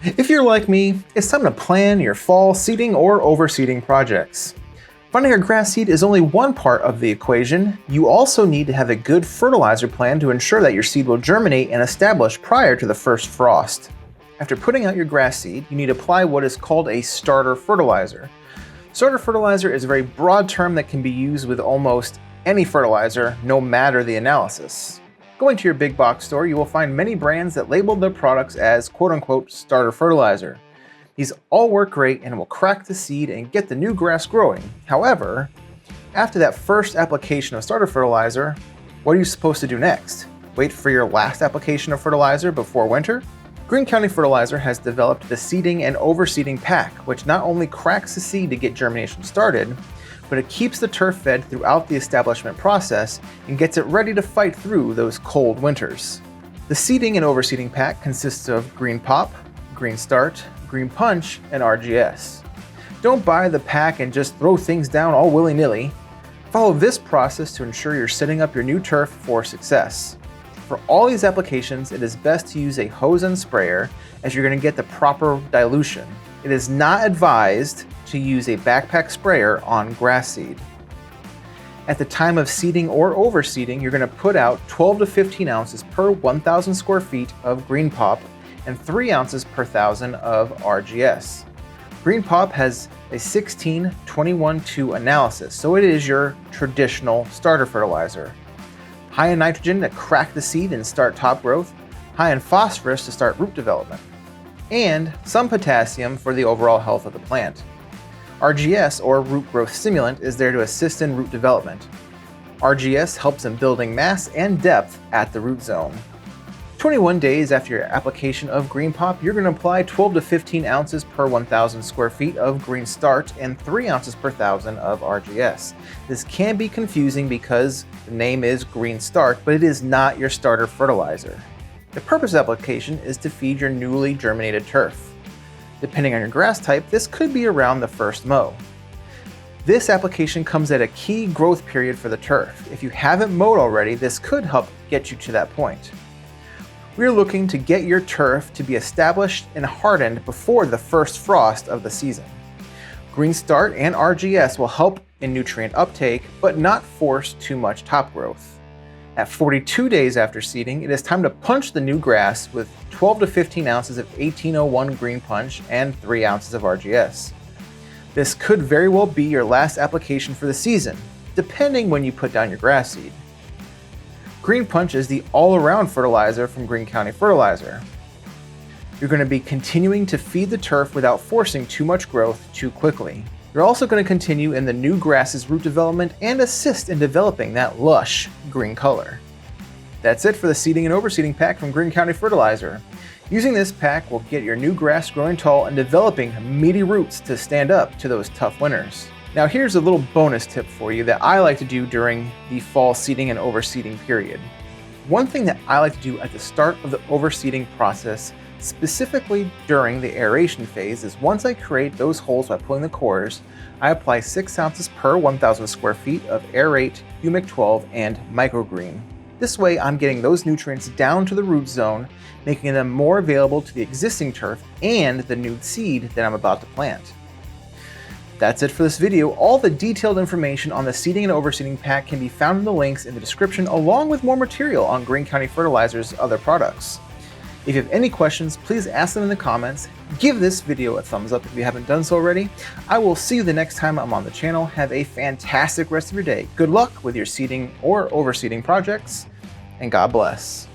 If you're like me, it's time to plan your fall seeding or overseeding projects. Finding a grass seed is only one part of the equation. You also need to have a good fertilizer plan to ensure that your seed will germinate and establish prior to the first frost. After putting out your grass seed, you need to apply what is called a starter fertilizer. Starter fertilizer is a very broad term that can be used with almost any fertilizer, no matter the analysis. Going to your big box store, you will find many brands that label their products as quote-unquote starter fertilizer. These all work great and will crack the seed and get the new grass growing. However, after that first application of starter fertilizer, what are you supposed to do next? Wait for your last application of fertilizer before winter? Greene County Fertilizer has developed the Seeding and Overseeding Pack, which not only cracks the seed to get germination started, but it keeps the turf fed throughout the establishment process and gets it ready to fight through those cold winters. The Seeding and Overseeding Pack consists of GreenePOP, GreeneStart, GreenePunch, and RGS. Don't buy the pack and just throw things down all willy-nilly. Follow this process to ensure you're setting up your new turf for success. For all these applications, it is best to use a hose and sprayer as you're going to get the proper dilution. It is not advised to use a backpack sprayer on grass seed. At the time of seeding or overseeding, you're going to put out 12 to 15 ounces per 1,000 square feet of GreenePOP and 3 ounces per 1,000 of RGS. GreenePOP has a 16-21-2 analysis, so it is your traditional starter fertilizer. High in nitrogen to crack the seed and start top growth, high in phosphorus to start root development, and some potassium for the overall health of the plant. RGS, or root growth stimulant, is there to assist in root development. RGS helps in building mass and depth at the root zone. 21 days after your application of GreenePOP, you're going to apply 12 to 15 ounces per 1,000 square feet of GreeneStart and 3 ounces per 1,000 of RGS. This can be confusing because the name is GreeneStart, but it is not your starter fertilizer. The purpose of application is to feed your newly germinated turf. Depending on your grass type, this could be around the first mow. This application comes at a key growth period for the turf. If you haven't mowed already, this could help get you to that point. We're looking to get your turf to be established and hardened before the first frost of the season. GreeneStart and RGS will help in nutrient uptake, but not force too much top growth. At 42 days after seeding, it is time to punch the new grass with 12 to 15 ounces of 1801 GreenePunch and 3 ounces of RGS. This could very well be your last application for the season, depending when you put down your grass seed. GreenePunch is the all-around fertilizer from Greene County Fertilizer. You're going to be continuing to feed the turf without forcing too much growth too quickly. You're also going to continue in the new grass's root development and assist in developing that lush green color. That's it for the Seeding and Overseeding Pack from Greene County Fertilizer. Using this pack will get your new grass growing tall and developing meaty roots to stand up to those tough winters. Now here's a little bonus tip for you that I like to do during the fall seeding and overseeding period. One thing that I like to do at the start of the overseeding process, specifically during the aeration phase, is once I create those holes by pulling the cores, I apply 6 ounces per 1,000 square feet of Aerate, Humic 12, and Microgreen. This way I'm getting those nutrients down to the root zone, making them more available to the existing turf and the new seed that I'm about to plant. That's it for this video. All the detailed information on the Seeding and Overseeding Pack can be found in the links in the description, along with more material on Greene County Fertilizer's other products. If you have any questions, please ask them in the comments. Give this video a thumbs up if you haven't done so already. I will see you the next time I'm on the channel. Have a fantastic rest of your day. Good luck with your seeding or overseeding projects, and God bless.